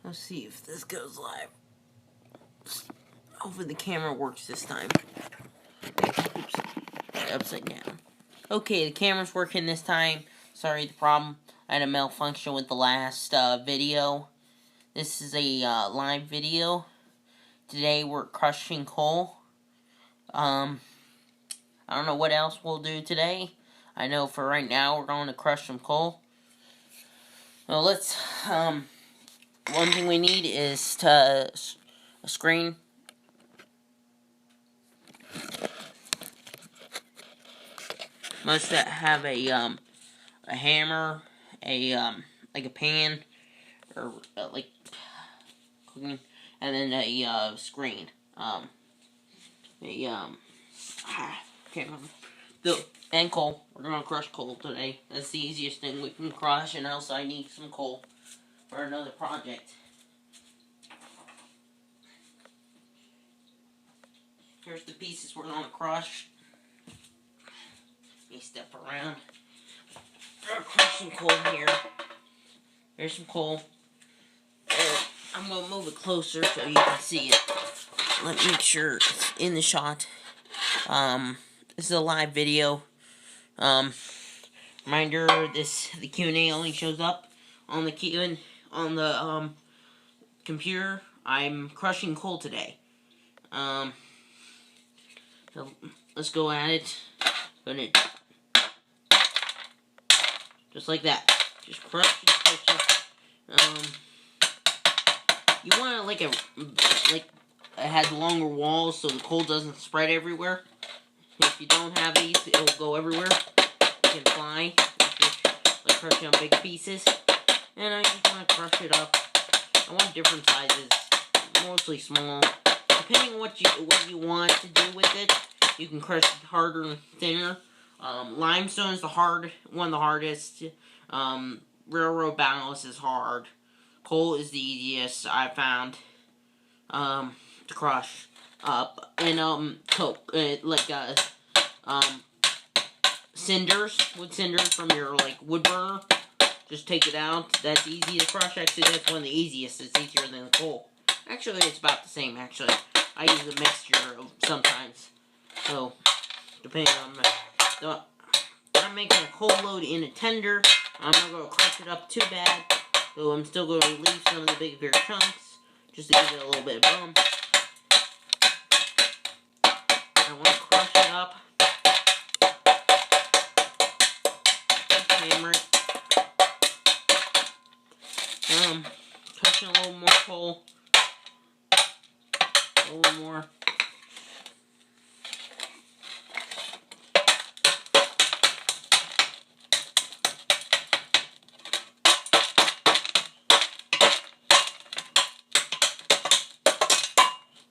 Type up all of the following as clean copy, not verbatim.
Let's see if this goes live. Hopefully the camera works this time. Oops. Upside down. Okay, the camera's working this time. Sorry, the problem. I had a malfunction with the last video. This is a live video. Today we're crushing coal. I don't know what else we'll do today. I know for right now we're going to crush some coal. Well, let's, one thing we need is a screen. Must have a hammer, like a pan, or like cooking, and then a screen. Can't remember. And coal. We're gonna crush coal today. That's the easiest thing we can crush, and else I need some coal for another project. Here's the pieces we're gonna crush. Let me step around. We're gonna crush some coal here. Here's some coal. I'm gonna move it closer so you can see it. Let me make sure it's in the shot. This is a live video. Reminder: the Q&A only shows up on the computer. I'm crushing coal today. So let's go at it. Just like that. Just crush it. You want it it has longer walls so the coal doesn't spread everywhere. If you don't have these, it'll go everywhere. You can fly. Like crushing on big pieces. And I just want to crush it up. I want different sizes. Mostly small. Depending on what you want to do with it, you can crush it harder and thinner. Limestone is one of the hardest. Railroad ballast is hard. Coal is the easiest I've found to crush up. And coke, wood cinders from your wood burner. Just take it out. That's easy to crush. Actually, that's one of the easiest. It's easier than the coal. Actually, it's about the same. Actually, I use a mixture sometimes. So, depending on I'm making a coal load in a tender. I'm not going to crush it up too bad. So I'm still going to leave some of the bigger chunks, just to give it a little bit of bump. I want to crush it up. Hammer it. Crushing a little more coal. A little more.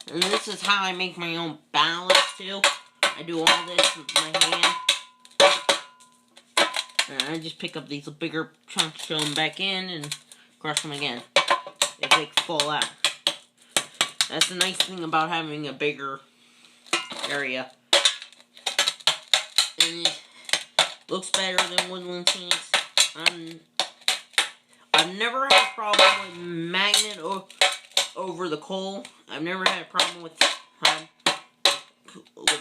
And this is how I make my own ballast too. I do all this with my hand. And I just pick up these bigger chunks, throw them back in, and crush them again. If they fall out. That's the nice thing about having a bigger area. And it looks better than woodland scenes. I've never had a problem with magnet over the coal. I've never had a problem with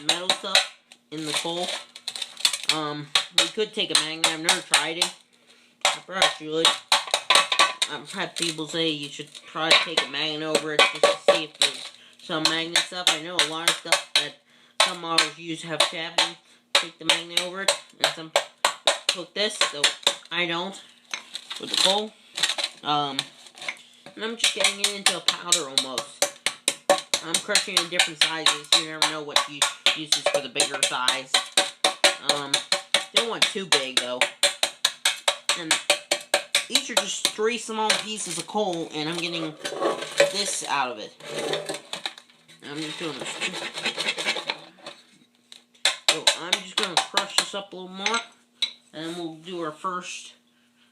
metal stuff in the coal. We could take a magnet. I've never tried it. I probably should. I've had people say you should try to take a magnet over it just to see if there's some magnet stuff. I know a lot of stuff that some models use have shafting. Take the magnet over it, and some hook this, so I don't with the coal. And I'm just getting it into a powder almost. I'm crushing in different sizes. You never know what you use for the bigger size. Don't want too big though. And these are just 3 small pieces of coal, and I'm getting this out of it. I'm just doing this. So I'm just gonna crush this up a little more, and then we'll do our first.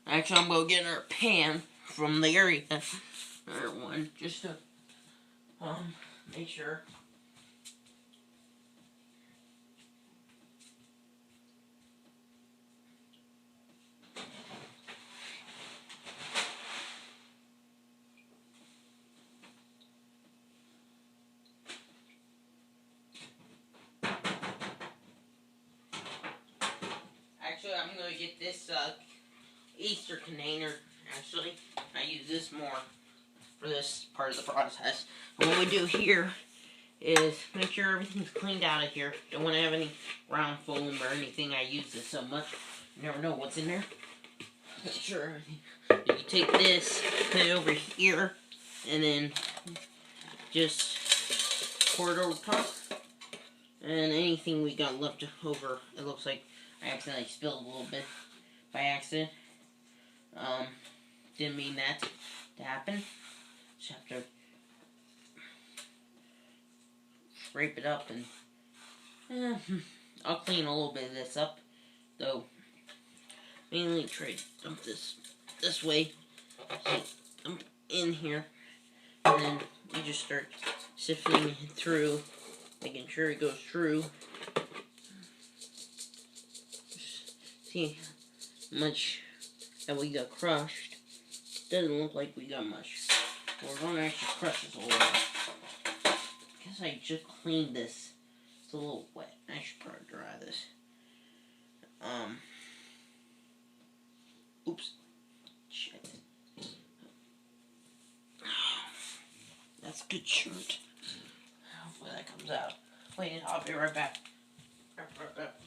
Actually, I'm gonna get our pan from the area. One just to make sure. get this Easter container. Actually, I use this more for this part of the process. And what we do here is make sure everything's cleaned out of here. Don't want to have any round foam or anything. I use this so much. You never know what's in there. Make sure you take this, put it over here, and then just pour it over top. And anything we got left over, it looks like I accidentally spilled a little bit by accident. Didn't mean that to happen. Just have to scrape it up and I'll clean a little bit of this up, though mainly try to dump this way. So dump in here, and then you just start sifting it through, making sure it goes through. See how much that we got crushed. Doesn't look like we got much. We're going to actually crush this a little bit. Because I just cleaned this. It's a little wet. I should probably dry this. Oops. Shit. That's a good shirt. Hopefully that comes out. Wait, I'll be right back. Right back.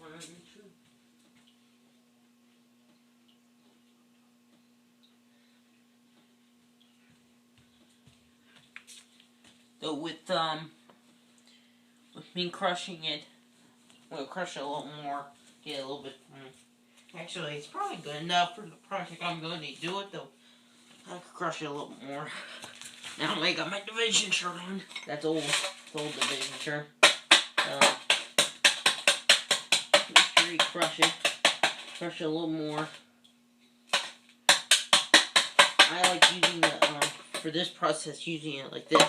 So with me crushing it, we'll crush it a little more, get a little bit. Actually, it's probably good enough for the project I'm going to do it, though. I could crush it a little more. Now I got my division shirt on. That's old. It's old division shirt. Make sure you crush it. Crush it a little more. I like using the for this process, using it like this.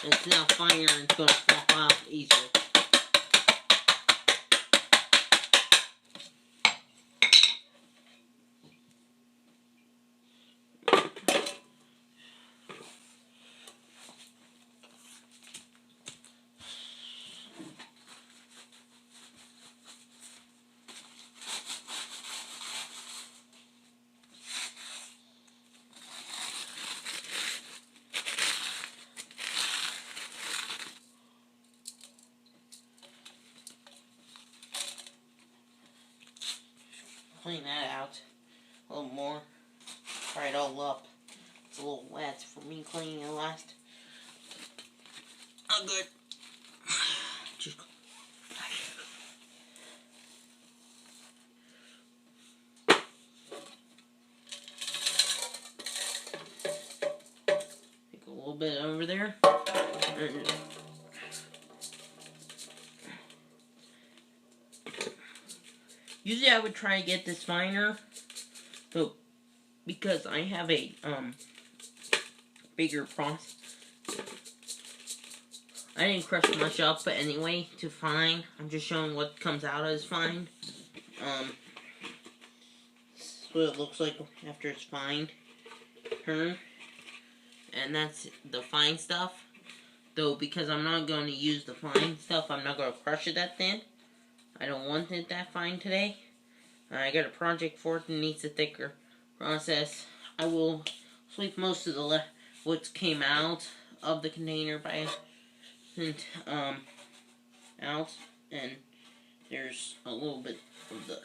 It's now finer and it's going to flop out easier. Clean that out a little more. Fry it all up. It's a little wet for me cleaning it last. Oh, good. Just take a little bit over there. Usually I would try to get this finer, but because I have a bigger process, I didn't crush much up, but anyway, to fine, I'm just showing what comes out as fine. This is what it looks like after it's fine. And that's the fine stuff. Though, because I'm not going to use the fine stuff, I'm not going to crush it that thin. I don't want it that fine today. I got a project for it that needs a thicker process. I will sweep most of the what came out of the container by out, and there's a little bit of the,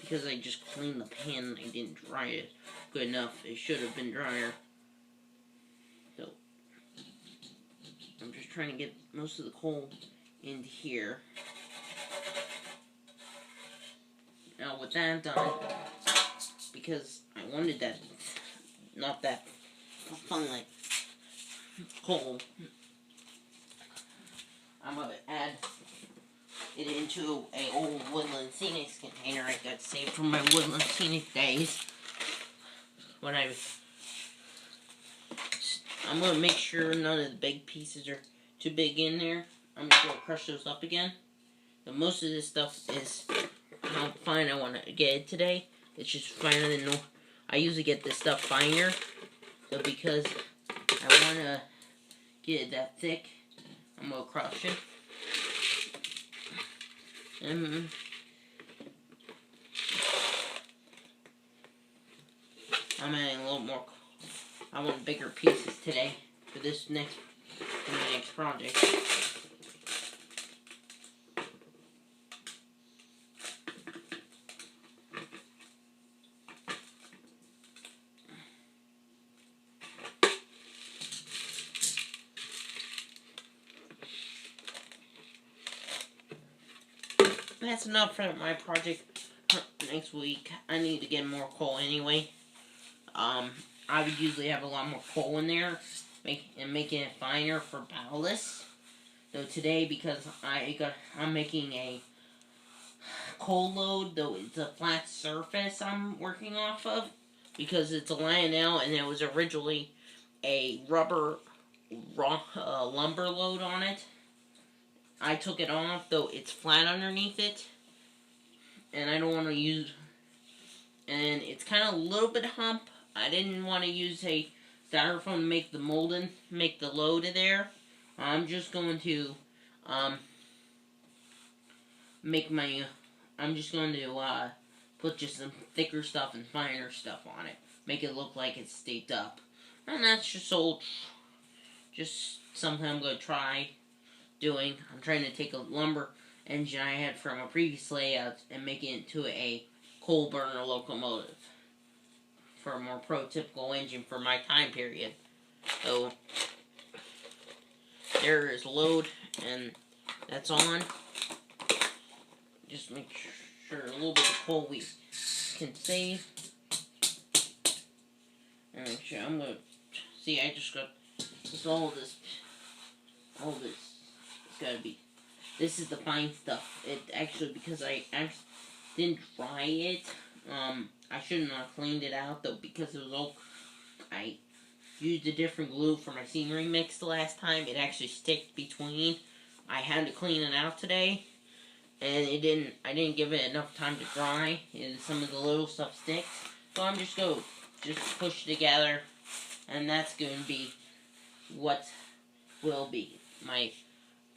because I just cleaned the pan and I didn't dry it good enough. It should have been drier. So I'm just trying to get most of the coal into here. Now with that done, because I wanted that, not that fun like coal, I'm going to add it into a old Woodland Scenic container I got saved from my Woodland Scenic days. When I'm going to make sure none of the big pieces are too big in there. I'm just going to crush those up again. But most of this stuff is how fine I want to get it today. It's just finer than normal. I usually get this stuff finer. So because I want to get it that thick, I'm gonna crush it. And I'm adding a little more. I want bigger pieces today for this next project. That's enough for my project next week. I need to get more coal anyway. I would usually have a lot more coal in there, making it finer for ballast. Though today, because I'm making a coal load, though it's a flat surface I'm working off of, because it's a Lionel and it was originally a rubber lumber load on it. I took it off, though it's flat underneath it, and I don't want to use, and it's kind of a little bit hump. I didn't want to use a styrofoam to make the mold make the load there. I'm just going to put just some thicker stuff and finer stuff on it, make it look like it's staked up, and that's just something I'm going to try doing. I'm trying to take a lumber engine I had from a previous layout and make it into a coal burner locomotive for a more prototypical engine for my time period. So there is load, and that's on. Just make sure a little bit of coal we can save. And make sure I'm gonna see. I just got all this. It's gotta be. This is the fine stuff. It actually, because I didn't dry it. I shouldn't have cleaned it out though, because it was all. I used a different glue for my scenery mix the last time. It actually sticked between. I had to clean it out today, and I didn't give it enough time to dry, and some of the little stuff sticks. So I'm just going to push it together, and that's going to be what will be my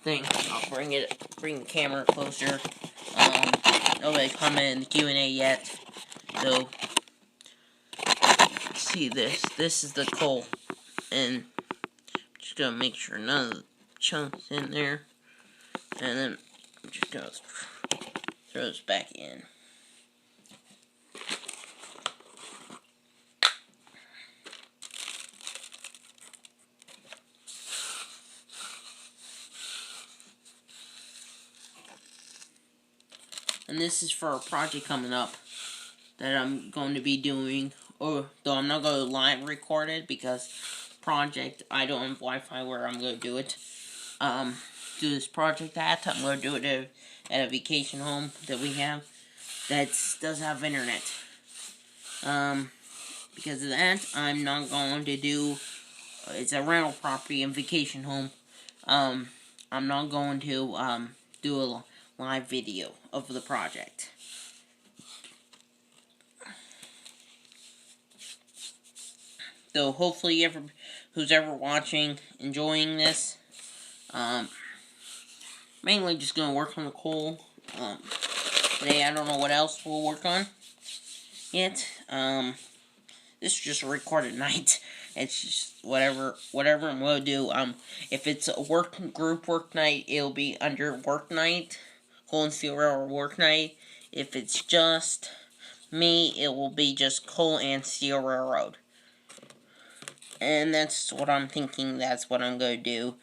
thing. I'll bring the camera closer. Nobody commented in the Q&A yet, so see this. This is the coal, and just gonna make sure none of the chunks in there, and then I'm just gonna throw this back in. And this is for a project coming up that I'm going to be doing, though I'm not going to live record it because project, I don't have Wi-Fi where I'm going to do it. Do this project at, I'm going to do it at a vacation home that we have that does have internet. Because of that, I'm not going to do, it's a rental property and vacation home. I'm not going to do a live video of the project. So hopefully who's ever watching, enjoying this. Mainly just going to work on the coal. Today I don't know what else we'll work on yet. This is just a recorded night. It's just whatever I'm going to do. If it's a group work night, it'll be under work night. Coal and Steel Railroad work night. If it's just me, it will be just Coal and Steel Railroad. And that's what I'm thinking. That's what I'm going to do.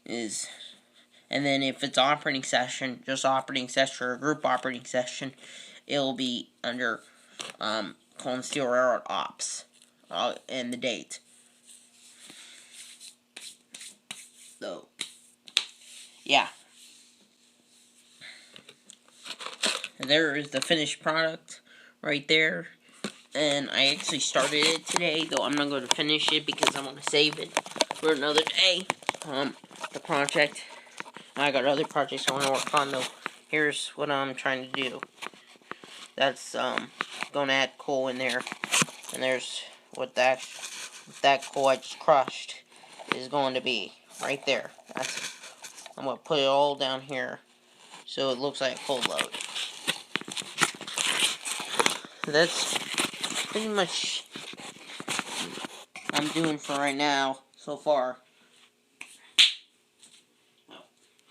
And then if it's operating session, just operating session or group operating session, it'll be under Coal and Steel Railroad Ops and the date. So, yeah. There is the finished product right there. And I actually started it today, though I'm not going to finish it because I want to save it for another day. The project. I got other projects I want to work on, though. Here's what I'm trying to do. That's going to add coal in there. And there's what that coal I just crushed is going to be. right there. I'm going to put it all down here so it looks like a full load. That's pretty much what I'm doing for right now so far.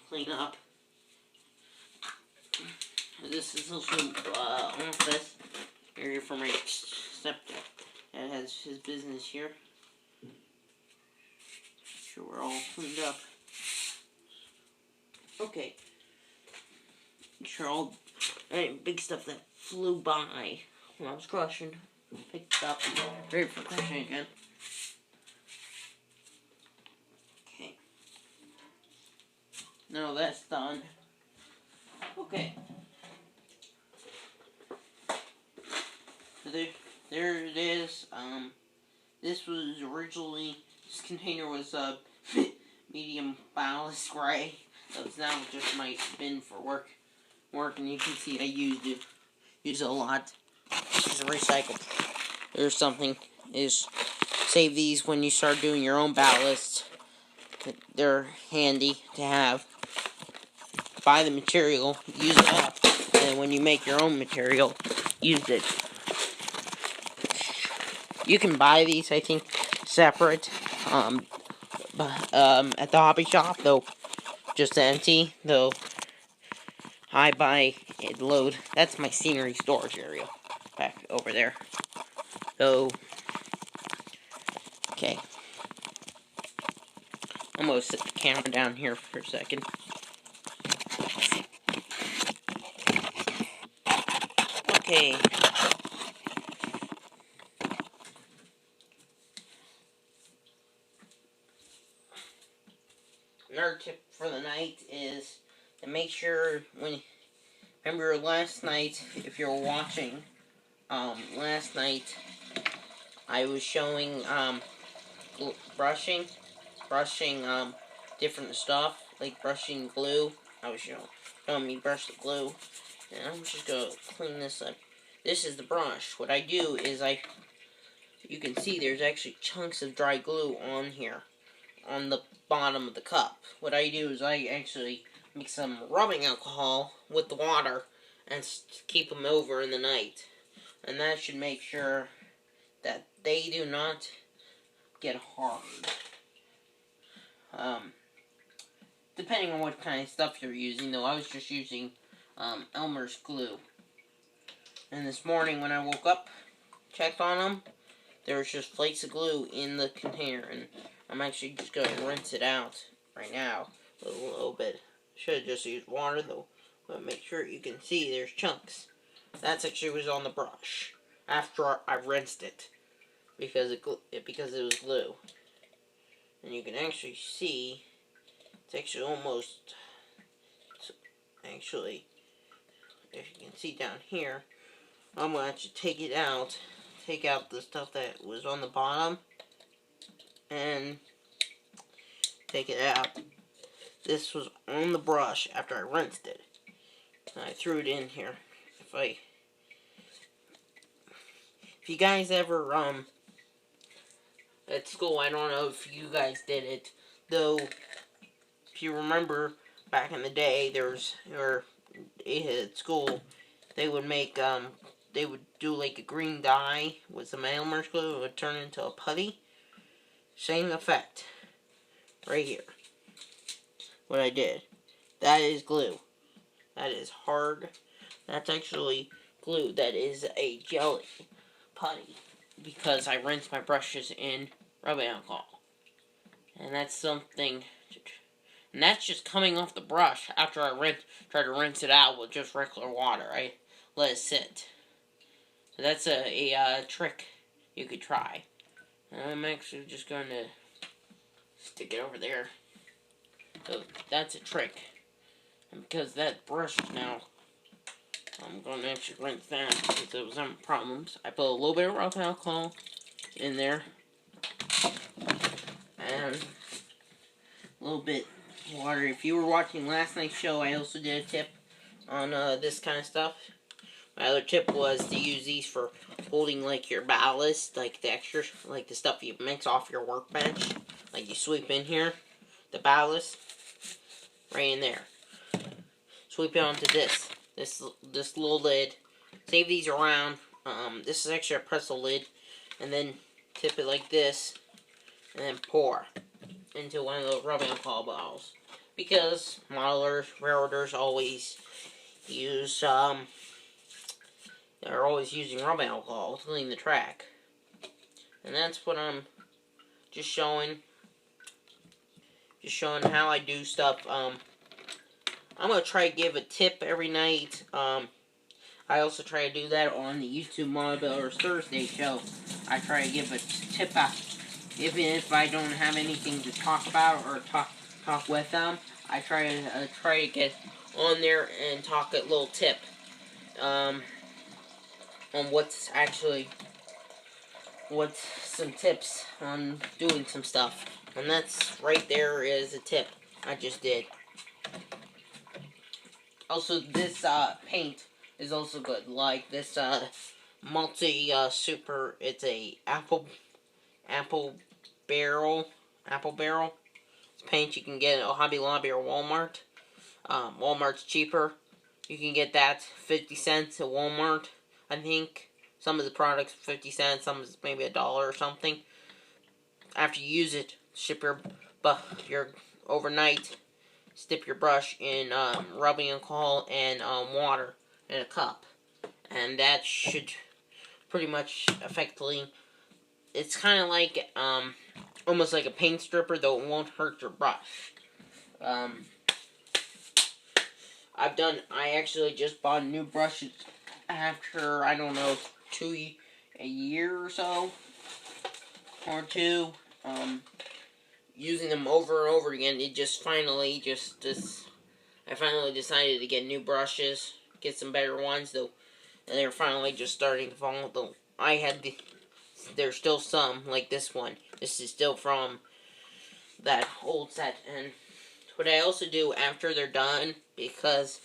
Clean up. This is also office area for my septic. It has his business here. Make sure we're all cleaned up. Okay. Make sure all big stuff that flew by when I was crushing. Picked up. Ready for crushing again. Okay. Now that's done. Okay. There it is. This was originally, this container was a medium ballast gray. So it's now just my bin for work, and you can see I use it a lot. It's recycled. There's something is save these when you start doing your own ballast. They're handy to have. Buy the material, use it up, and when you make your own material, use it. You can buy these, I think, separate at the hobby shop, though just empty, though I buy it load. That's my scenery storage area back over there. So, okay. I'm going to set the camera down here for a second. Okay. Another tip for the night is to make sure remember last night, if you're watching, last night I was showing, brushing, different stuff, like brushing glue. I was showing me brush the glue, and I'm just gonna clean this up. This is the brush. What I do is you can see there's actually chunks of dry glue on here, on the bottom of the cup. What I do is I actually mix some rubbing alcohol with the water and keep them over in the night. And that should make sure that they do not get hard. Depending on what kind of stuff you're using, though, I was just using Elmer's glue. And this morning when I woke up, checked on them, there was just flakes of glue in the container, and I'm actually just going to rinse it out right now a little bit. Should have just used water, though, but make sure you can see there's chunks. That's actually was on the brush after I rinsed it because it was glue, and you can actually see it's actually almost if you can see down here. I'm going to actually take out the stuff that was on the bottom, and take it out. This was on the brush after I rinsed it, and I threw it in here. If you guys ever, at school, I don't know if you guys did it, though, if you remember, back in the day, at school, they would make, they would do like a green dye with some Elmer's glue. It would turn into a putty. Same effect. Right here. What I did. That is glue. That is hard. That's actually glue. That is a jelly putty. Because I rinsed my brushes in rubbing alcohol. And that's something. And that's just coming off the brush after I tried to rinse it out with just regular water. I let it sit. So that's a trick you could try. I'm actually just going to stick it over there. So that's a trick. And because that brush now, I'm going to actually rinse that because it was having problems. I put a little bit of rubbing alcohol in there. And a little bit of water. If you were watching last night's show, I also did a tip on this kind of stuff. My other tip was to use these for holding, like, your ballast, like the extra, like the stuff you mix off your workbench, like you sweep in here. the ballast, right in there. Sweep it onto this little lid. Save these around. This is actually a pretzel lid, and then tip it like this, and then pour into one of those rubbing alcohol bottles. Because modelers, railroaders always use they're always using rubbing alcohol to clean the track, and that's what I'm just showing. Just showing how I do stuff. I'm gonna try to give a tip every night. I also try to do that on the YouTube Modelers Thursday show. I try to give a tip out, even if I don't have anything to talk about or talk with them. I try to get on there and talk a little tip on what's some tips on doing some stuff, and that's right there is a tip I just did. Also, this paint is also good. Like this multi super. It's a apple barrel. It's paint you can get at Hobby Lobby or Walmart. Walmart's cheaper. You can get that 50 cents at Walmart. I think some of the products 50 cents. Some is maybe $1 or something. After you use it, ship your overnight. Dip your brush in rubbing alcohol and water in a cup, and that should pretty much effectively. It's kind of like almost like a paint stripper, though it won't hurt your brush. I actually just bought new brushes after, I don't know, a year or so, or two. Using them over and over again, it just finally I finally decided to get new brushes, get some better ones, though, and they're finally just starting to fall. Though there's still some, like this one. This is still from that old set. And what I also do after they're done, because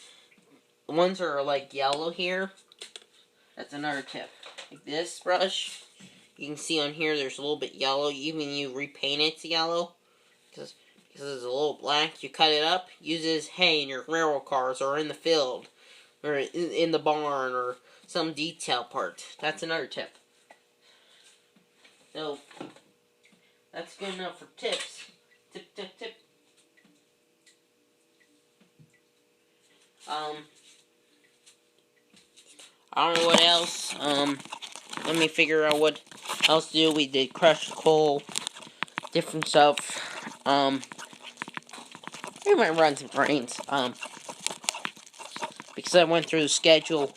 the ones that are like yellow here, that's another tip. Like this brush, you can see on here there's a little bit yellow. Even you repaint it to yellow, because it's a little black. You cut it up, use it as hay in your railroad cars, or in the field, or in the barn, or some detail part. That's another tip. So, that's good enough for tips. Tip, tip, tip. I don't know what else. Let me figure out what else to do. We did crushed coal, different stuff. We might run some trains. Because I went through the schedule,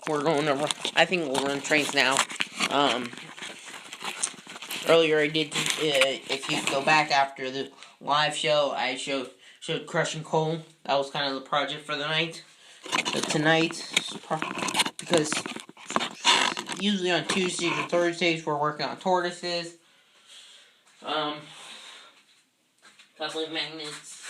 we're going to run, I think we'll run trains now. Earlier I did, if you go back after the live show, I showed crushing coal. That was kind of the project for the night. But tonight, because usually on Tuesdays or Thursdays we're working on tortoises, coupling magnets.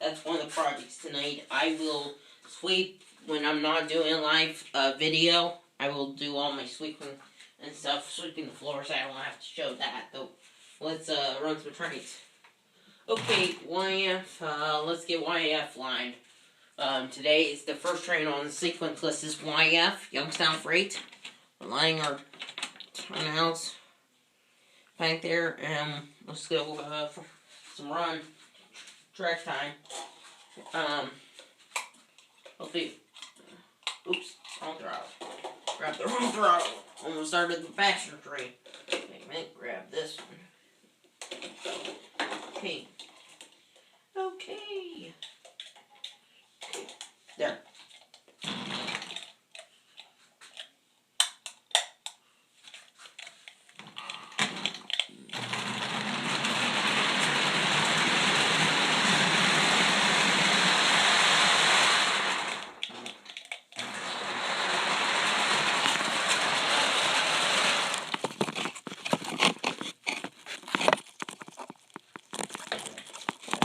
That's one of the projects tonight. I will sweep when I'm not doing a live video. I will do all my sweeping and stuff, sweeping the floors. I don't have to show that though. Let's run some trains. Okay, YF. Let's get YF lined. Today is the first train on the sequence list is YF, Youngstown Freight. We're lining our turnouts back there, and let's go for some run track time. Okay. Oops, wrong throttle. Grab the wrong throttle. Almost started the passenger train. Wait a minute, grab this one. Okay. Okay. There.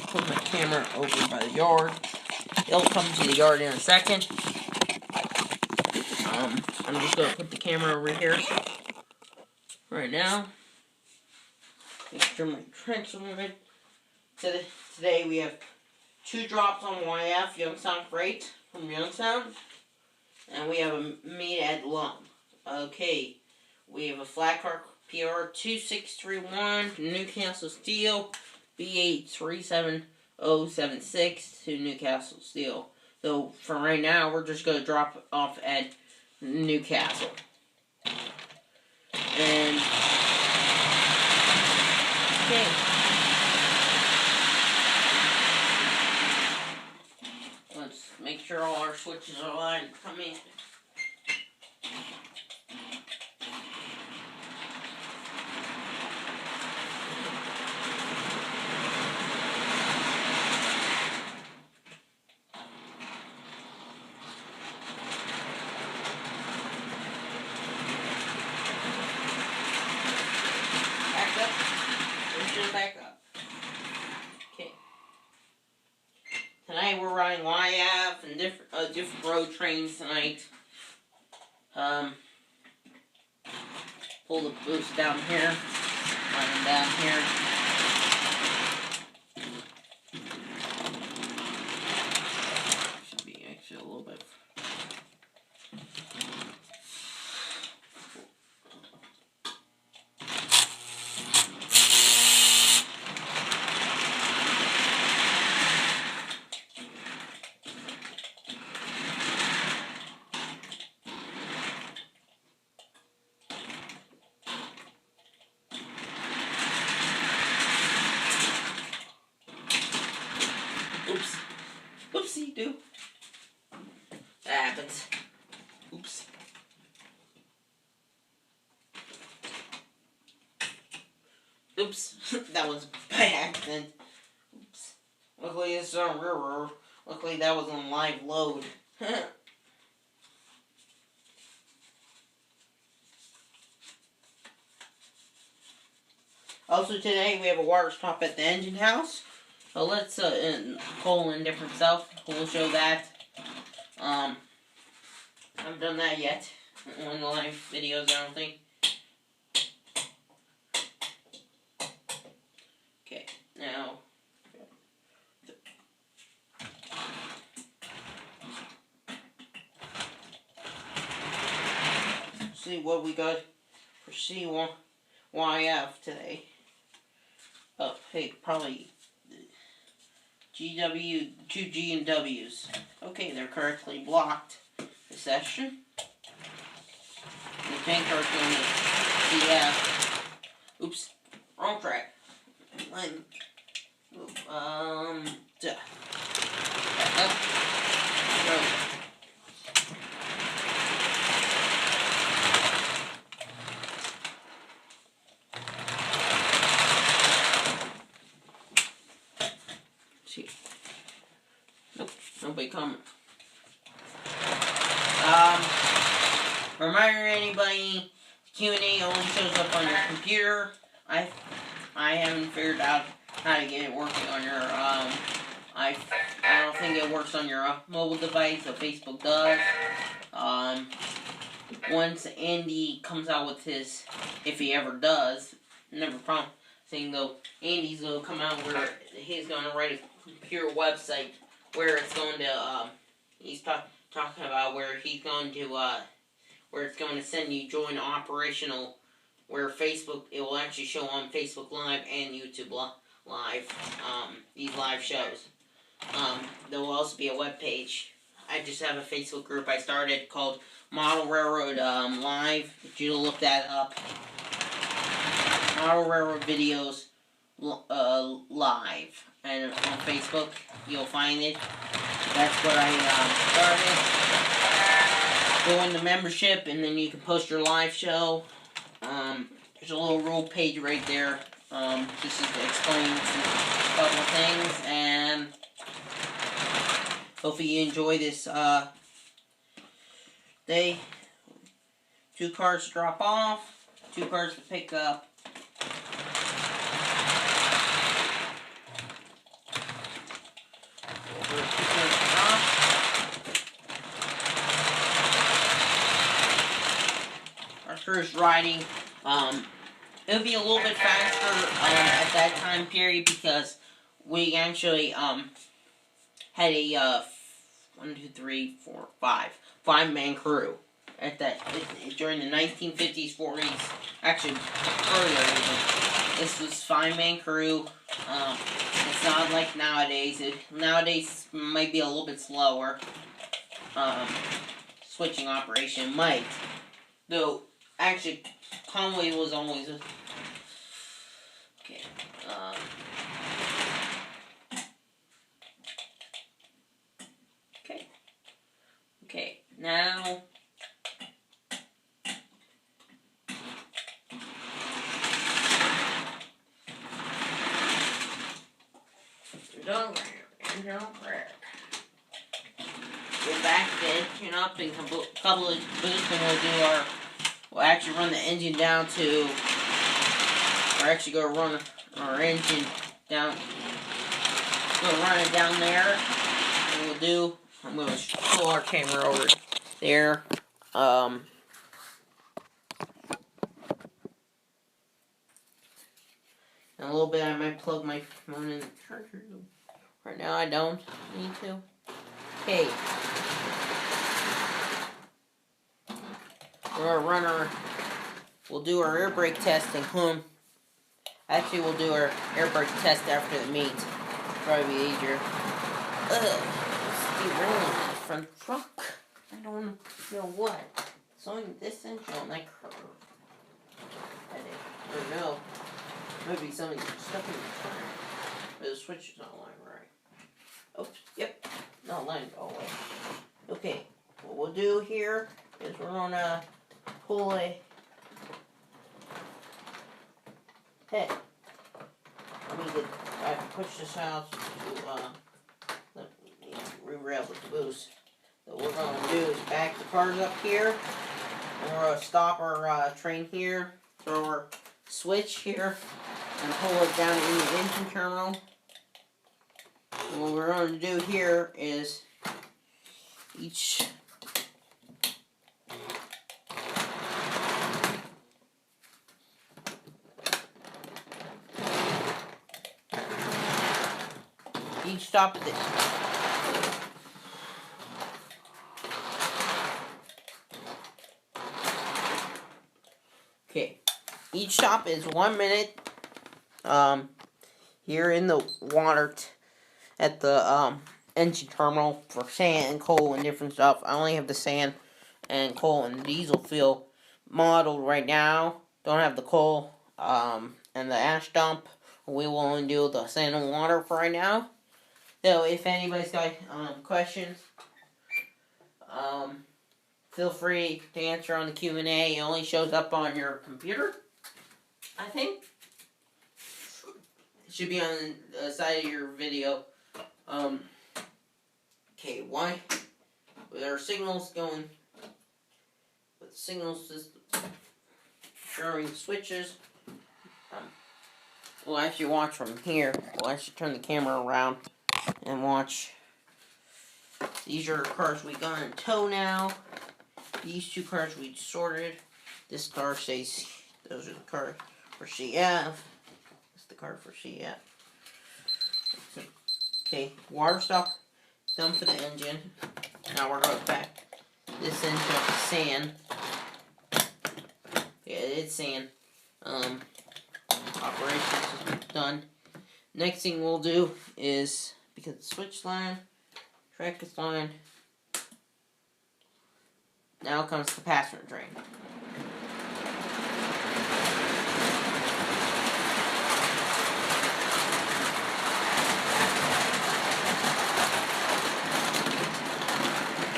Put my camera over by the yard. It'll come to the yard in a second. I'm just gonna put the camera over here right now. Make sure my tracks are right to today we have 2 drops on YF, Youngstown Freight from Youngstown. And we have a meet at Lum. Okay, we have a flat car PR 2631 Newcastle Steel B837076 to Newcastle Steel. So for right now, we're just going to drop off at Newcastle. And okay. Let's make sure all our switches are aligned. Come in. Back up. Back up. Okay. Tonight we're riding YF and different road trains tonight. Pull the boost down here, line down here. Should be actually a little bit. Oops. Oopsie do. That happens. Oops. Oops. That was by accident. Oops. Luckily it's on RailRoad. Luckily that was on live load. Also today we have a water stop at the engine house. So let's pull in different stuff. We'll show that. I haven't done that yet on the live videos, I don't think. Okay, now see what we got for C1YF today. Oh, hey, probably GW, 2 G and W's. Okay, they're correctly blocked. The session. The tank car's going to CF. Oops, wrong track. Back up. Road. See. Nope, nobody coming. Reminder to anybody, Q&A only shows up on your computer. I haven't figured out how to get it working on your, I don't think it works on your mobile device, so Facebook does. Once Andy comes out with his, if he ever does, never promising though, Andy's going to come out where he's going to write a computer website where it's going to, he's talking about where he's going to, where it's going to send you join operational, where Facebook, it will actually show on Facebook Live and YouTube Live, these live shows. There will also be a web page. I just have a Facebook group I started called Model Railroad Live. If you look that up. Model Railroad Videos Live. And on Facebook, you'll find it. That's where I started. Go into membership, and then you can post your live show. There's a little rule page right there. Just explains a couple of things, and hopefully you enjoy this day. 2 cars to drop off, 2 cars to pick up. Our first riding, it'll be a little bit faster at that time period because we actually had a 5-man crew at that during the 1950s, 40s, actually earlier even. This was 5-man crew. It's not like nowadays. Nowadays might be a little bit slower. Switching operation might, though. Actually, Conway was always okay. Okay. Now. Don't crack. We're back finishing up in a couple of boosts, and we'll actually run the engine down to, or actually go run our engine down, run it down there, and I'm going to pull our camera over there, in a little bit I might plug my phone in the charger. Right now I don't need to. Okay. We'll do our air brake test and actually we'll do our air brake test after the meet. Probably be easier. It's derailing the front truck. I don't know what. It's only this engine on that curve. Or no. Maybe something stuck in the tire. But the switch is not aligned right. Oops, yep. Not aligned all the way. Okay. What we'll do here is we're gonna pull a head. I have to push this out to re-rail with the boost. So what we're going to do is back the cars up here. And we're going to stop our train here. Throw our switch here. And pull it down in the engine terminal. And what we're going to do here is each stop at this. Okay, each stop is 1 minute. Here in the water at the engine terminal for sand and coal and different stuff. I only have the sand and coal and diesel fuel modeled right now. Don't have the coal and the ash dump. We will only do the sand and water for right now. So if anybody's got questions, feel free to answer on the Q&A. It only shows up on your computer, I think. It should be on the side of your video. Okay, why? With our signals going, with the signal system showing switches, we'll actually watch from here. We'll actually turn the camera around and watch. These are the cars we got in tow now. These two cars we sorted. This car stays. Those are the cars for CF. That's the car for CF. Okay, water stop done for the engine. Now we're going back this engine up to sand. Yeah, it's sand. Operations is done. Next thing we'll do is, because the switch line, track is line, now comes the passenger train.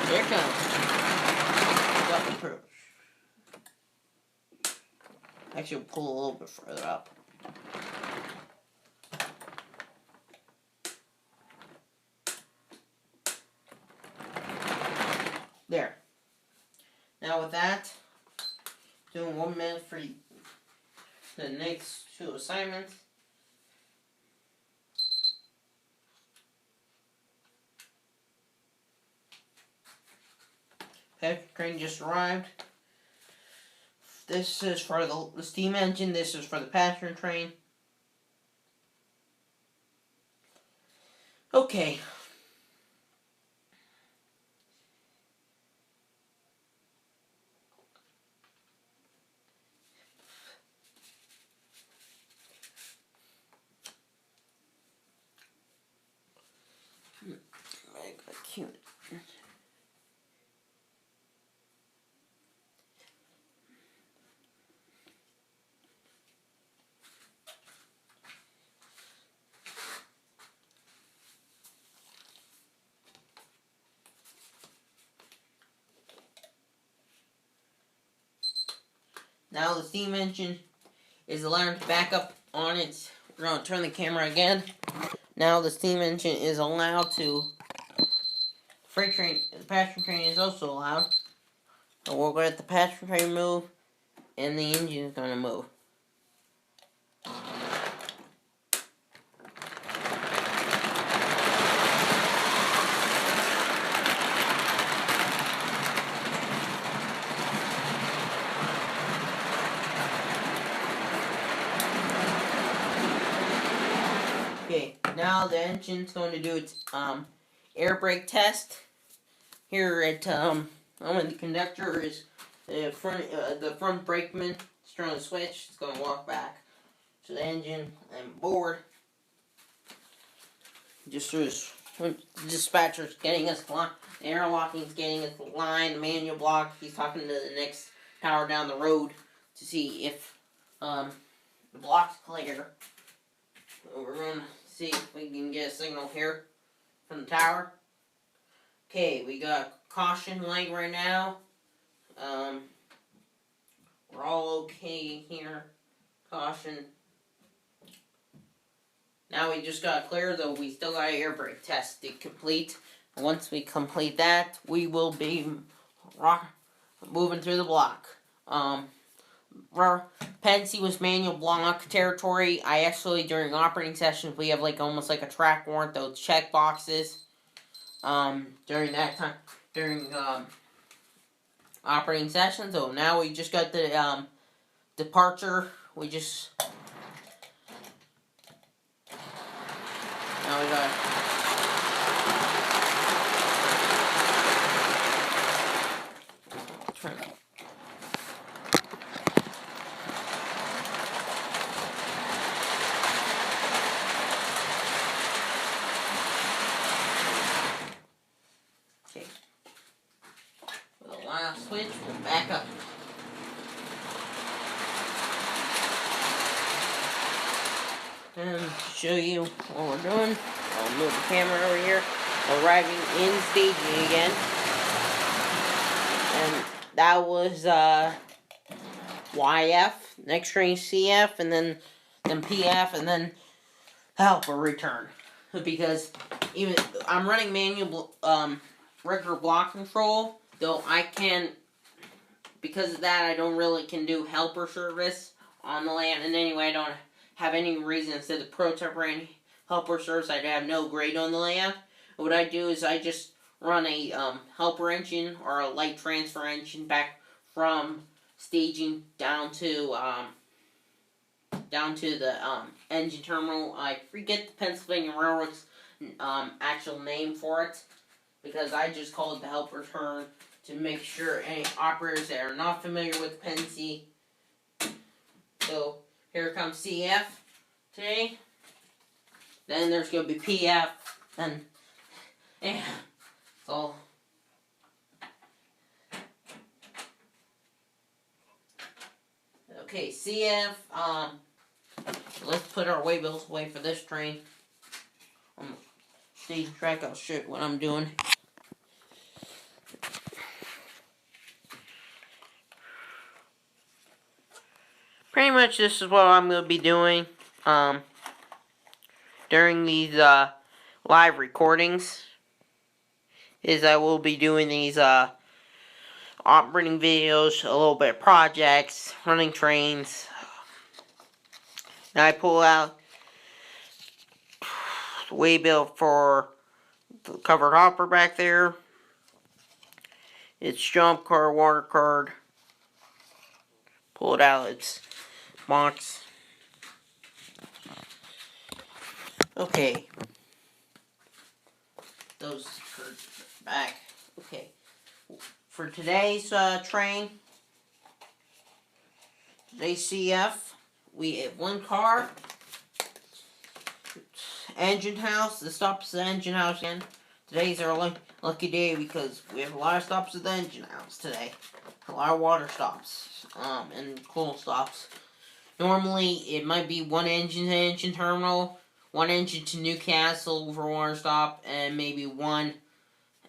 Here it comes. Welcome approach. Actually, we'll pull a little bit further up. There. Now with that, doing 1 minute for the next two assignments. Passenger train just arrived. This is for the steam engine. This is for the passenger train. Okay. Cute. Now the steam engine is allowed to back up on its. We're going to turn the camera again. Now the steam engine is allowed to. Freight train, the passenger train is also allowed. So we'll let the passenger train move, and the engine is going to move. Okay, now the engine's going to do its air brake test. Here at the conductor is the front brakeman. It's turning the switch. It's going to walk back to the engine and board. Just as the dispatcher's getting us the airlocking's getting us the line, the manual block. He's talking to the next tower down the road to see if the block's clear. So we're going to see if we can get a signal here from the tower. Okay, we got caution light right now. We're all okay here. Caution. Now we just got clear, though we still got an air brake test to complete. Once we complete that, we will be moving through the block. Pennsy was manual block territory. I actually, during operating sessions, we have almost like a track warrant, those check boxes. During that time, during operating sessions. So now we just got the departure. We just now we got. Okay. With the last switch, we'll back up. And to show you what we're doing, I'll move the camera over here. We're arriving in staging again. And that was YF, next train CF, and then PF, and then helper return. Because even I'm running manual regular block control, though I can, because of that, I don't really can do helper service on the land. And anyway, I don't have any reason instead of prototype or any helper service. I have no grade on the layout. What I do is I just run a helper engine or a light transfer engine back from staging down to the engine terminal. I forget the Pennsylvania Railroad's actual name for it, because I just call it the helper turn to make sure any operators that are not familiar with Pennsy. So here comes CF today. Then there's going to be PF. Then, yeah. So, okay, CF. Let's put our waybills away for this train. On the stage track, I'll show you what I'm doing. Pretty much this is what I'm going to be doing during these live recordings. Is I will be doing these operating videos, a little bit of projects, running trains. Now I pull out the waybill for the covered hopper back there. It's jump card, water card. Pull it out, it's box. Okay. those are back. Okay. For today's train, today's CF, we have one car, engine house. The stops the engine house again. Today's our lucky day because we have a lot of stops at the engine house today. A lot of water stops, and cool stops. Normally, it might be one engine to engine terminal, one engine to Newcastle for water stop, and maybe one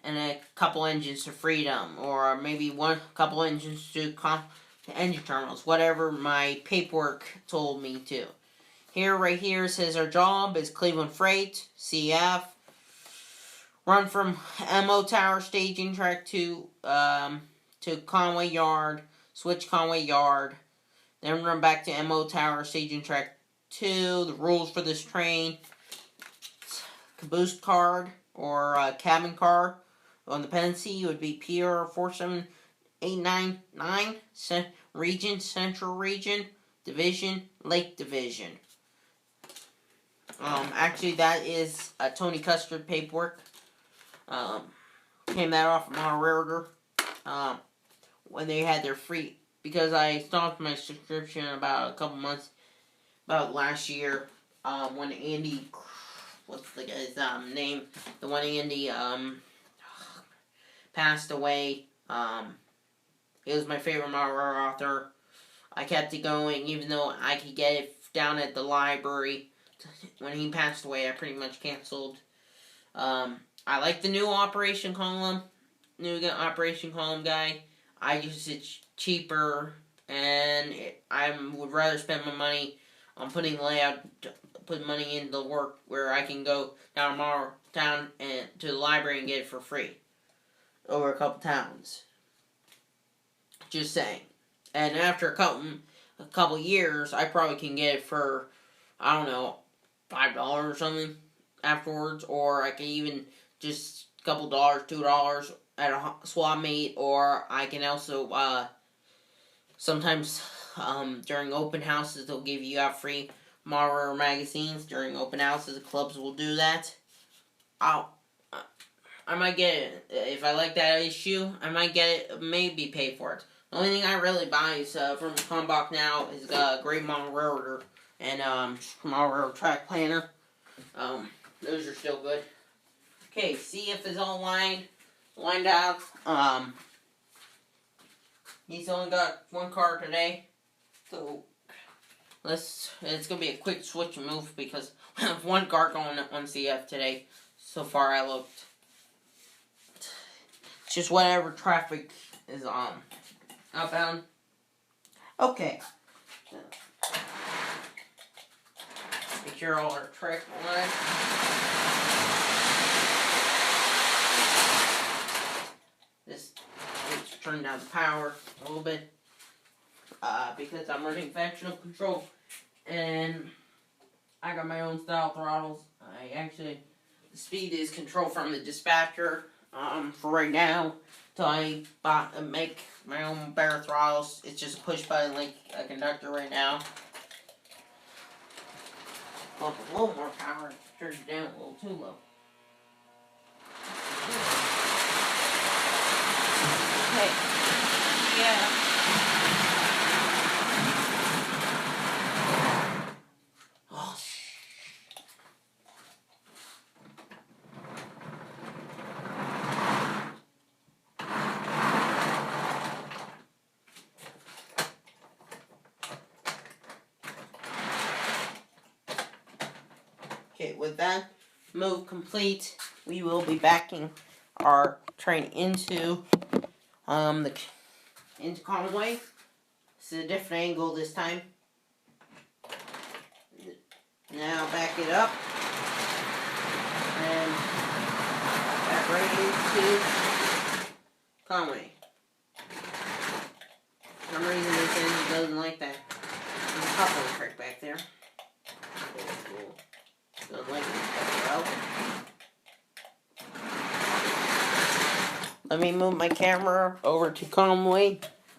and a couple engines to Freedom, or maybe couple engines to engine terminals, whatever my paperwork told me to. Right here says our job is Cleveland Freight, CF, run from Emoze Tower staging track to Conway Yard, switch Conway Yard, then run back to Emoze Tower staging track 2. The rules for this train: caboose card or cabin car. On the dependency would be PR 47899, region, Central Region, Division, Lake Division. Actually, that is Tony Custard paperwork. Came that off of my RailRoad. When they had their free, because I stopped my subscription about a couple months, about last year, when Andy, what's the guy's name? The one Andy, passed away. He was my favorite Marvel author. I kept it going, even though I could get it down at the library. When he passed away, I pretty much canceled. I like the new Operation Column guy. I use it cheaper, and I would rather spend my money on putting money into work where I can go down and to the library and get it for free over a couple towns. Just saying. And after a couple years, I probably can get it for, I don't know, $5 or something afterwards, or I can even just a couple dollars, $2 at a swap meet, or I can also sometimes during open houses they'll give you out free Marvel magazines during open houses. The clubs will do that. I might get it if I like that issue. I might get it, maybe pay for it. The only thing I really buy is from Combox now is Great Model Railroader and Model Railroad Track Planner. Those are still good. Okay, see if it's all lined out. He's only got one car today, so it's gonna be a quick switch and move because I have one car going on CF today. So far, I looked. It's just whatever traffic is outbound. Okay. Make sure all our track lines. Let's turn down the power a little bit because I'm running factional control and I got my own style throttles. The speed is controlled from the dispatcher for right now till I make my own better throttles. It's just a push button like a conductor right now. Want a little more power, turn it down a little too low. Okay. Yeah. Oh. Okay, with that move complete, we will be backing our train into Conway. This is a different angle this time. Now back it up and back right into Conway. For some reason this engine doesn't like that. There's a couple of trick back there. Cool. Doesn't like it well. Let me move my camera over to Conway,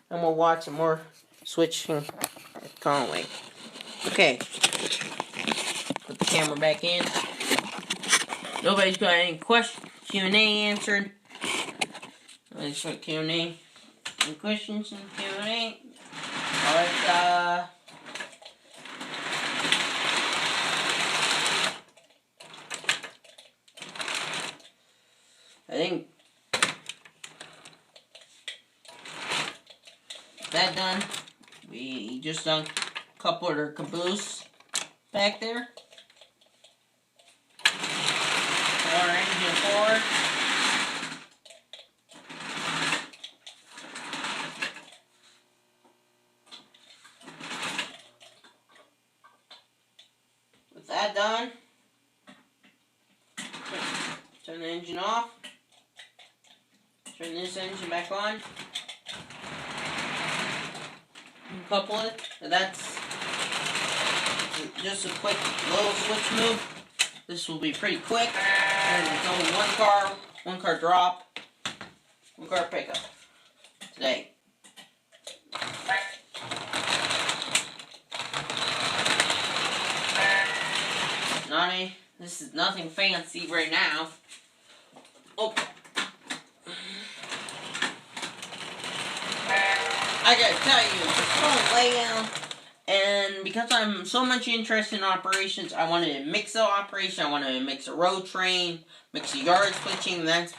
and we'll watch some more switching at Conway. Okay. Put the camera back in. Nobody's got any questions Q&A answered. Let's put Q&A. Any questions in Q&A? Alright, I think that done. We just done a couple of their caboose back there. Our engine forward. With that done, turn the engine off. Turn this engine back on. Couple it. That's just a quick little switch move. This will be pretty quick. And it's only one car drop, one car pickup today. This is nothing fancy right now. Oh. I gotta tell you, this whole layout, and because I'm so much interested in operations, I wanted a mix-up operation, I wanted to mix a road train, mix a yard switching, that's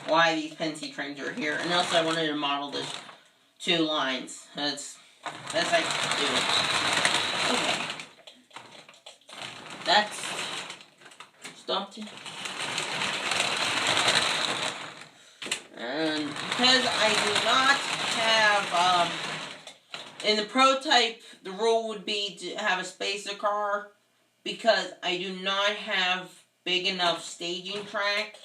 why these Pensy trains are here. And also I wanted to model this 2 lines. That's I can do. Okay. That's stopped it. And because I do not have, in the prototype, the rule would be to have a spacer car, because I do not have big enough staging track,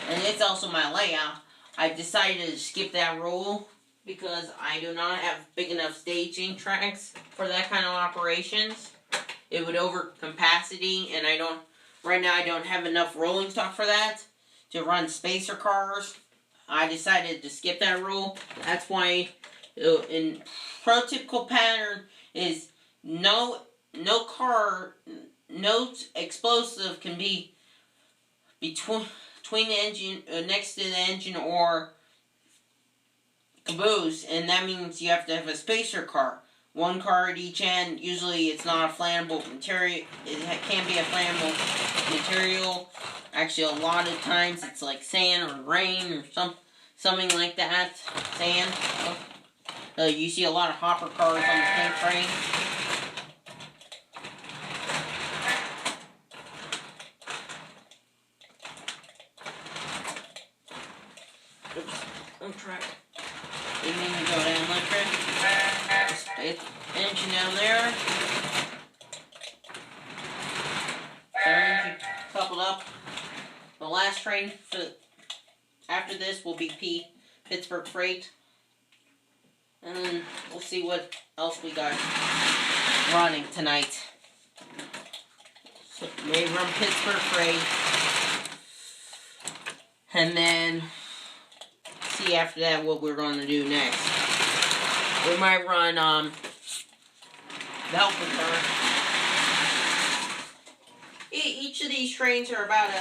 and it's also my layout. I've decided to skip that rule, because I do not have big enough staging tracks for that kind of operations. It would over capacity, and right now I don't have enough rolling stock for that, to run spacer cars. I decided to skip that rule. That's why in prototypical pattern is no explosive can be between the engine, next to the engine or caboose, and that means you have to have a spacer car. One car at each end. Usually it's not a flammable material. It can be a flammable material. Actually, a lot of times it's like sand or rain or something like that. Sand. You see a lot of hopper cars on the tank frame. Oops, I'm trying. Didn't mean to go down like that. Just engine down there. Our engine coupled up. The last train after this will be Pittsburgh Freight. And then we'll see what else we got running tonight. So we run Pittsburgh Freight. And then see after that what we're going to do next. We might run the helper car. Each of these trains are about a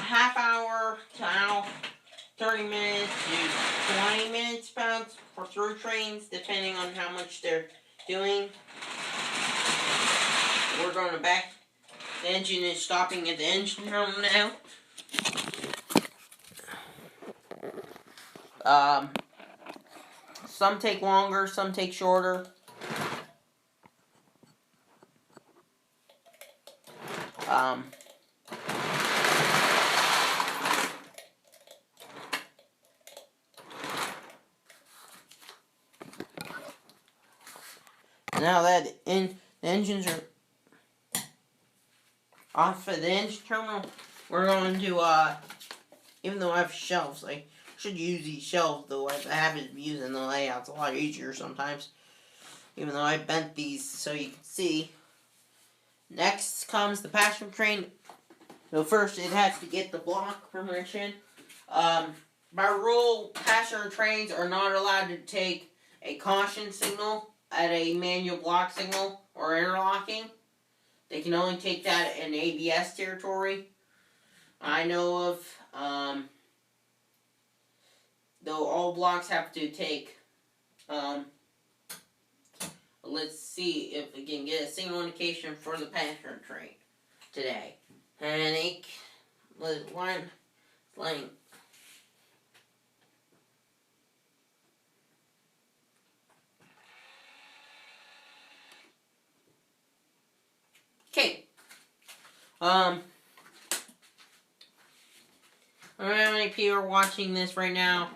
half hour to an hour, 30 minutes to 20 minutes about for through trains, depending on how much they're doing. We're going to back. The engine is stopping at the engine room now. Some take longer, some take shorter. Now that the engines are off at the engine terminal, we're going to, even though I have shelves, I should use these shelves, though I have a habit of using the layouts a lot easier sometimes. Even though I bent these so you can see. Next comes the passenger train. So first it has to get the block permission. By rule, passenger trains are not allowed to take a caution signal at a manual block signal or interlocking. They can only take that in ABS territory. I know of, though all blocks have to take, let's see if we can get a signal indication for the passenger train today. And it was one lane. Okay. I don't know how many people are watching this right now.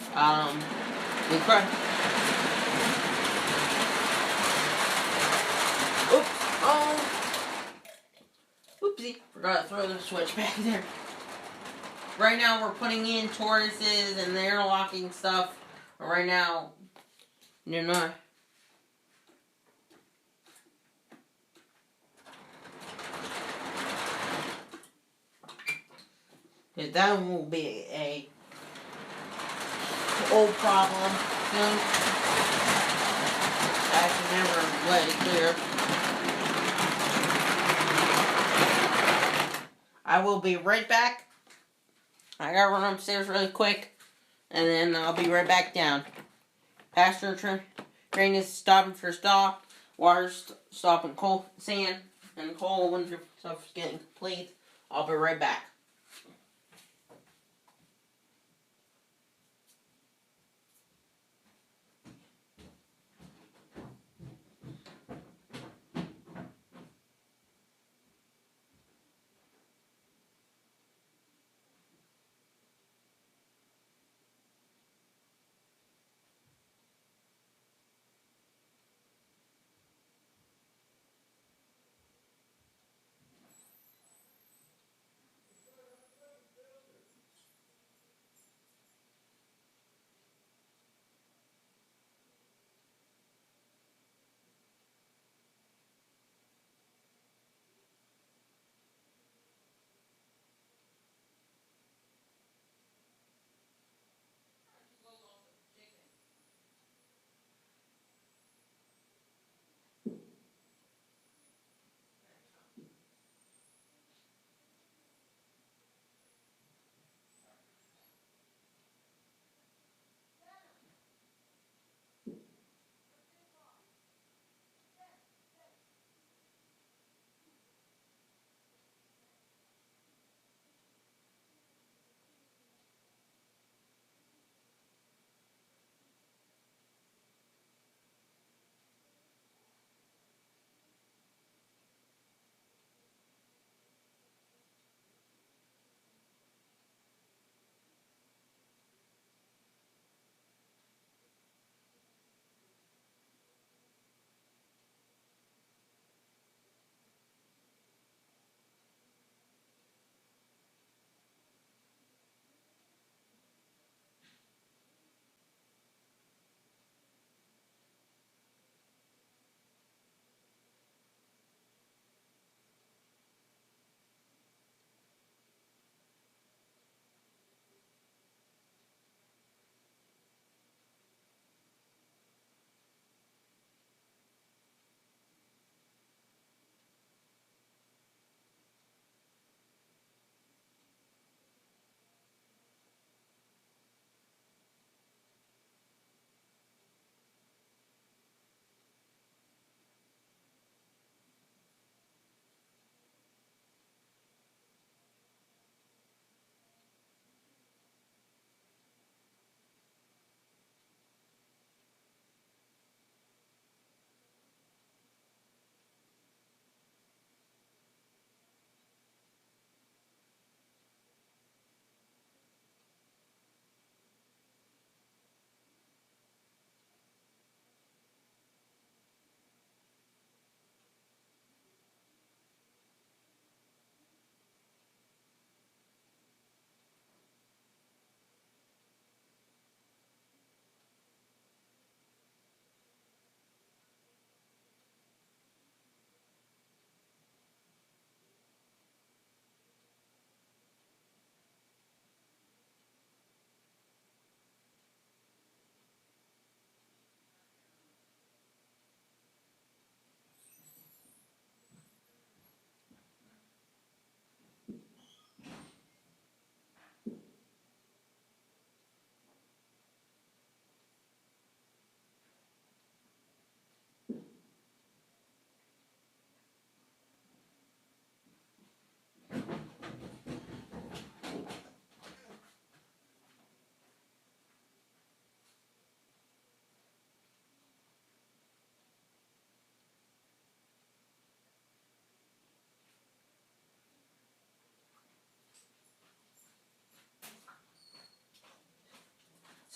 We cry. Oops. Oh. Oopsie. Forgot to throw the switch back there. Right now we're putting in tortoises and they're interlocking stuff. Right now, you're not. That will be a old problem. I can never let it clear. I will be right back. I gotta run upstairs really quick, and then I'll be right back down. Passenger train is stopping for stop. Water's stopping coal, sand, and coal when stuff's getting complete. I'll be right back.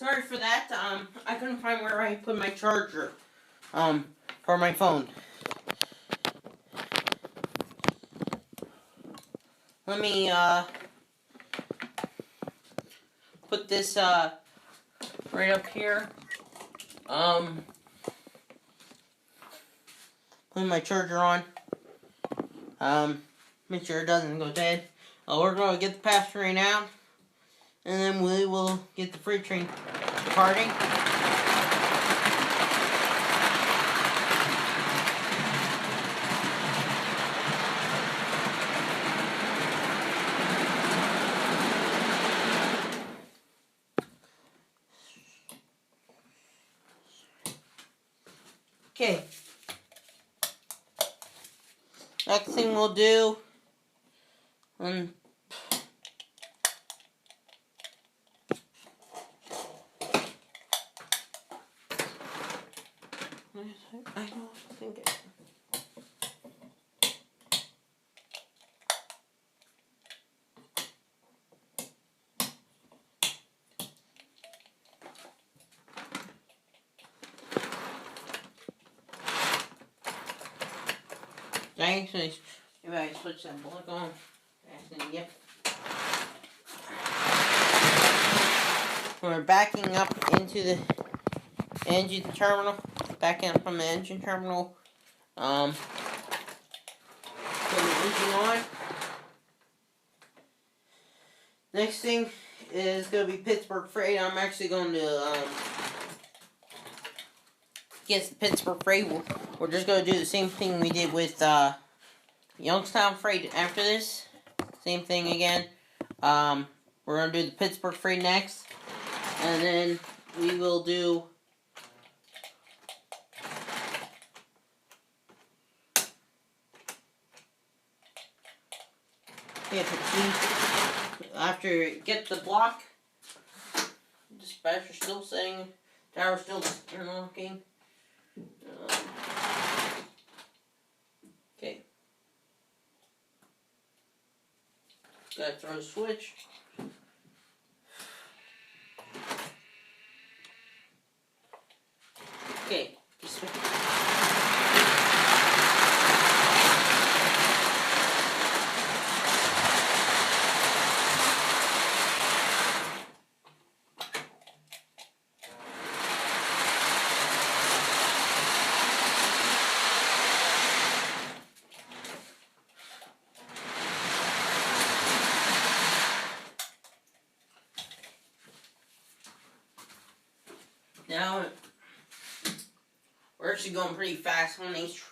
Sorry for that. I couldn't find where I put my charger. For my phone. Let me, put this, right up here. Put my charger on. Make sure it doesn't go dead. We're going to get the passenger train out. And then we will get the freight train departing. Okay. Next thing we'll do, I don't think it. Actually, maybe I switch that block on. Yep. We're backing up into the engine terminal. Backing up from the engine terminal. Put the engine on. Next thing is going to be Pittsburgh Freight. I'm actually going to get the Pittsburgh Freight. We're just going to do the same thing we did with Youngstown Freight after this. Same thing again. We're going to do the Pittsburgh Freight next. And then we will do after get the block. Dispatcher still saying tower still interlocking. Okay. Gotta throw the switch. Okay. Now, we're actually going pretty fast on these.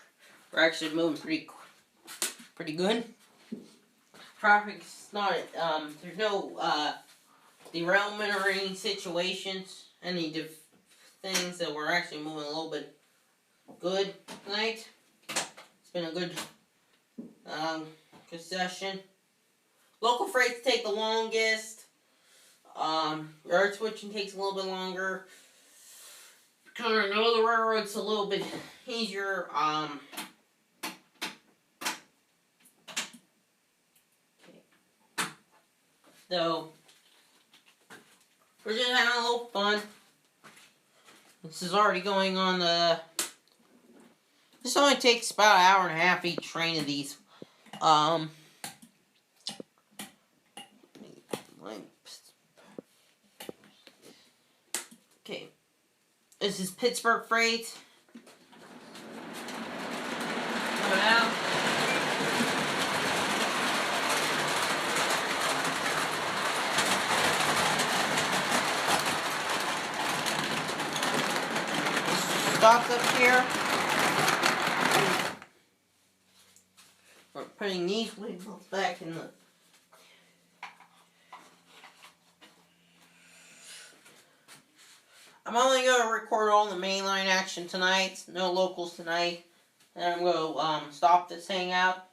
We're actually moving pretty good. Traffic's not, there's no, derailment or any situations, any things that we're actually moving a little bit good tonight. It's been a good, good session. Local freights take the longest. Yard switching takes a little bit longer. Because I know the railroad's a little bit easier. So, we're just having a little fun. This is already going on the... This only takes about an hour and a half each train of these. Okay. This is Pittsburgh Freight. Coming out. Stops up here. We're putting these wheels back in the... I'm only going to record all the mainline action tonight. No locals tonight. And I'm going to stop this hangout.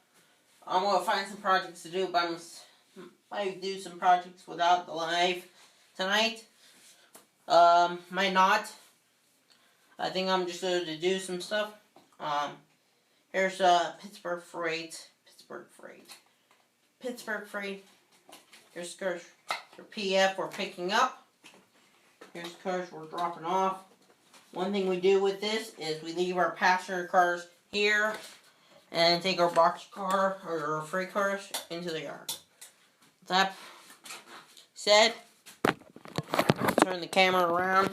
I'm going to find some projects to do, but I might do some projects without the live tonight. Might not. I think I'm just going to do some stuff. Here's Pittsburgh Freight. Pittsburgh Freight. Here's your PF we're picking up. Here's the cars we're dropping off. One thing we do with this is we leave our passenger cars here and take our box car or our freight cars into the yard. That said, turn the camera around.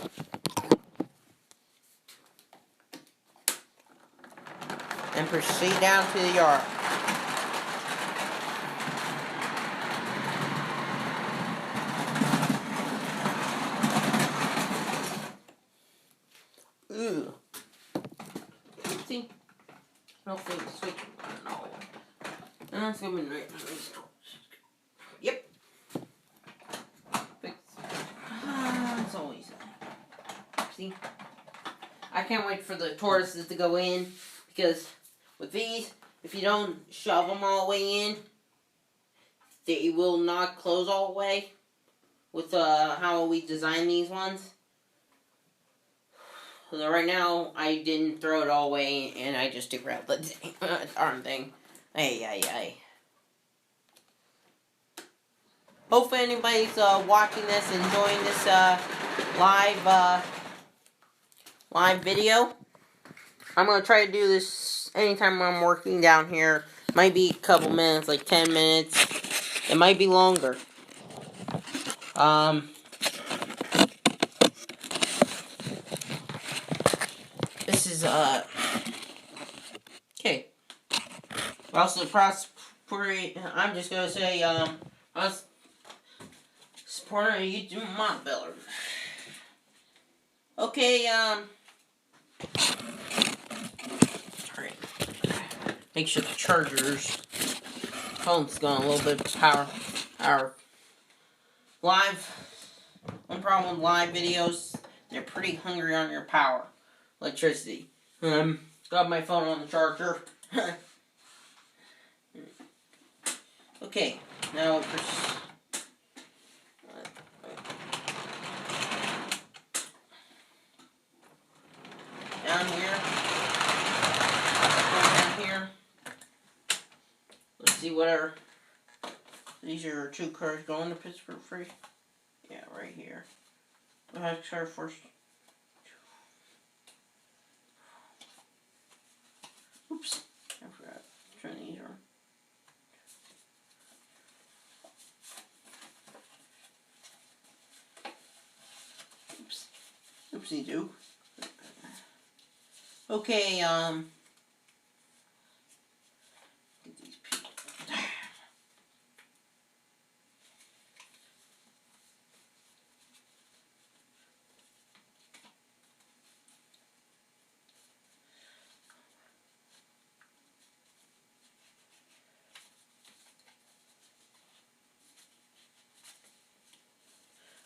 And proceed down to the yard. Ooh. See? I don't think it's switching. I don't know. That's gonna be right. Yep. That's always that. See? I can't wait for the tortoises to go in because with these, if you don't shove them all the way in, they will not close all the way with how we design these ones. So right now, I didn't throw it all the way and I just grabbed the darn thing. Ay. Hopefully anybody's watching this, enjoying this live video. I'm going to try to do this anytime I'm working down here. Might be a couple minutes, like 10 minutes. It might be longer. This is, okay. Also, I'm just going to say, I was supporting a YouTube mod builder. Okay, alright. Make sure the charger's phone's got a little bit of power. One problem with live videos, they're pretty hungry on your power. Electricity. Got my phone on the charger. Okay, now down here. Let's see whatever. These are 2 cars going to Pittsburgh Free. Yeah, right here. Let's start first. Oops, I forgot to turn these on. Oops. Oopsie-doo. Okay, get these people.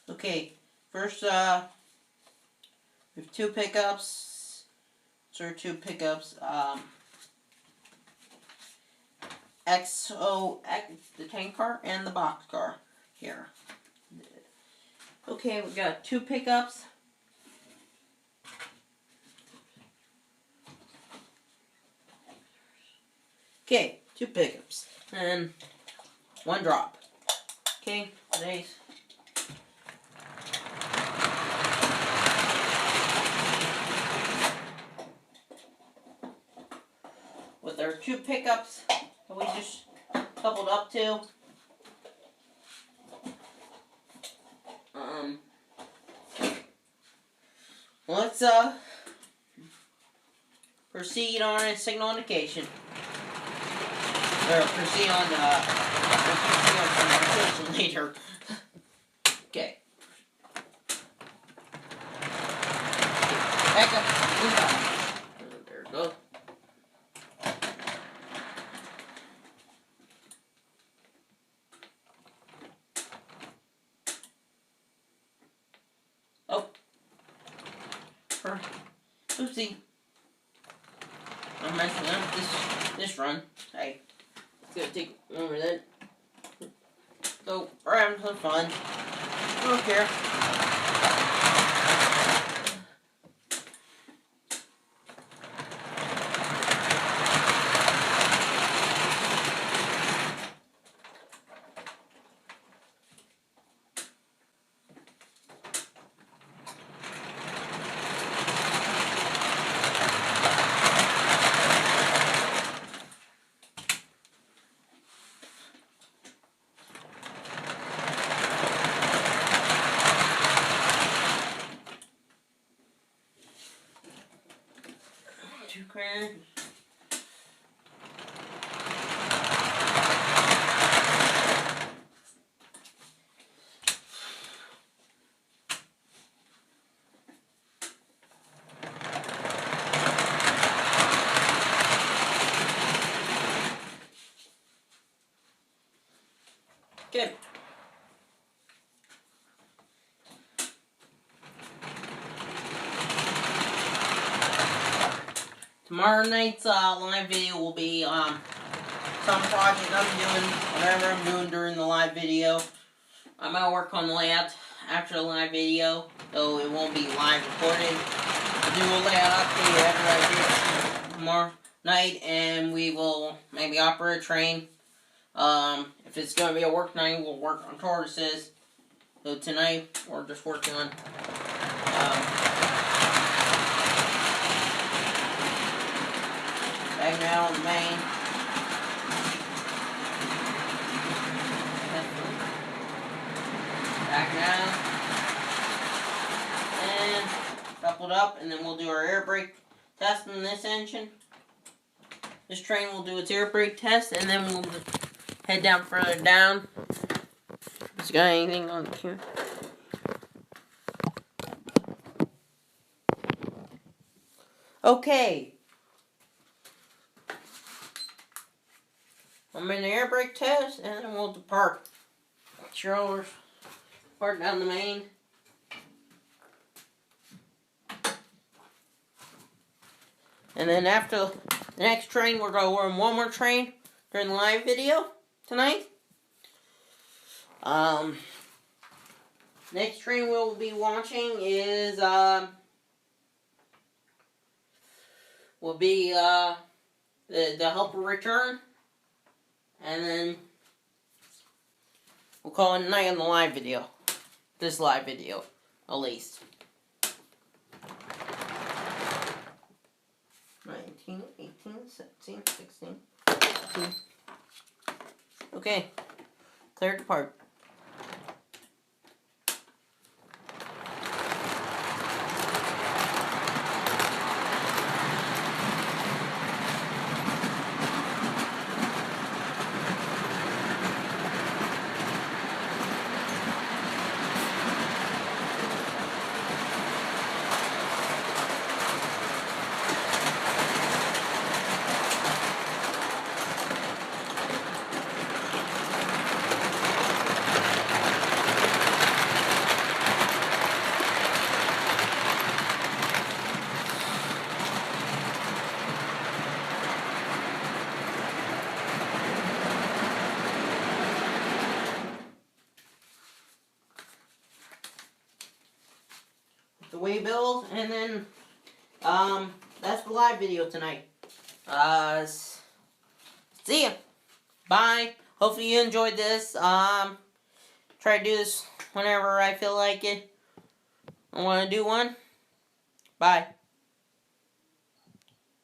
Okay, first, we have 2 pickups. So 2 pickups. The tank car and the box car here. Okay, we got 2 pickups. Okay, 2 pickups and 1 drop. Okay, nice. With our 2 pickups that we just coupled up to. Let's proceed on a signal indication. Or proceed on communication later. Okay. Back up. There we go. Oh. Oopsie. I'm messing up this run. Hey. It's gonna take longer than. So, we're having some fun. I don't care. critters. Good. Tomorrow night's live video will be some project I'm doing, whatever I'm doing during the live video. I might work on the layout after the live video, though it won't be live recorded. I'll do a layout update after I do tomorrow night, and we will maybe operate a train. If it's going to be a work night, we'll work on tortoises. So tonight, we're just working on back now on the main. Back now. And coupled up, and then we'll do our air brake test on this engine. This train will do its air brake test, and then we'll head down further down. Has got anything on here? Okay. I'm in the air brake test, and then we'll depart. Strollers, depart down the main. And then after the next train, we're going to run one more train during the live video tonight. Next train we'll be watching is the helper return, and then we'll call it a night on the live video. This live video, at least. 19, 18, 17, 16, 17. Okay, clear to depart. The way bills, and then that's the live video tonight. See ya. Bye. Hopefully you enjoyed this. Try to do this whenever I feel like it. I want to do one. Bye.